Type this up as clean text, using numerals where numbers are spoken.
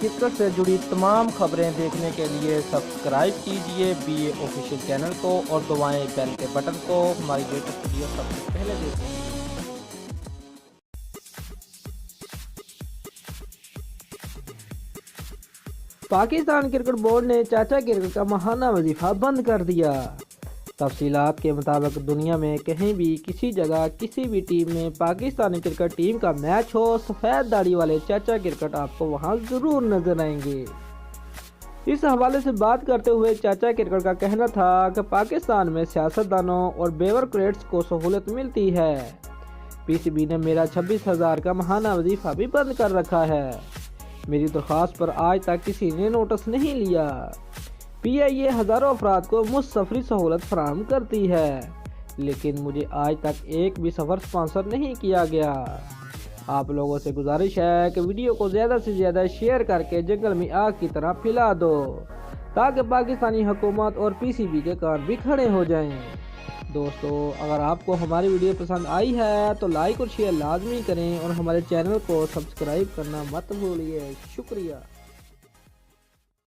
Cricket سے جڑی تمام خبریں دیکھنے کے لیے سبسکرائب کیجئے BA آفیشیل چینل کو اور دبائیں بیل کے بٹن کو ہماری لیٹسٹ ویڈیو سب سے پہلے دیکھیں۔ پاکستان کرکٹ بورڈ نے چاچا کرکٹ کا ماہانہ وظیفہ بند کر دیا۔ تفصیلات کے مطابق دنیا میں کہیں بھی کسی جگہ کسی بھی ٹیم میں پاکستانی کرکٹ ٹیم کا میچ ہو، سفید داڑھی والے چاچا کرکٹ آپ کو وہاں ضرور نظر آئیں گے۔ اس حوالے سے بات کرتے ہوئے چاچا کرکٹ کا کہنا تھا کہ پاکستان میں سیاستدانوں اور بیوروکریٹس کو سہولت ملتی ہے۔ PCB نے میرا 26,000 کا ماہانہ وظیفہ بھی بند کر رکھا ہے۔ میری درخواست پر آج تک کسی نے نوٹس نہیں لیا۔ PIA ہزاروں افراد کو مفت سفری سہولت فراہم کرتی ہے، لیکن مجھے آج تک ایک بھی سفر سپانسر نہیں کیا گیا۔ آپ لوگوں سے گزارش ہے کہ ویڈیو کو زیادہ سے زیادہ شیئر کر کے جنگل میں آگ کی طرح پھیلا دو، تاکہ پاکستانی حکومت اور PCB کے کان بھی کھڑے ہو جائیں۔ دوستو، اگر آپ کو ہماری ویڈیو پسند آئی ہے تو لائک اور شیئر لازمی کریں اور ہمارے چینل کو سبسکرائب کرنا مت بھولیے۔ شکریہ۔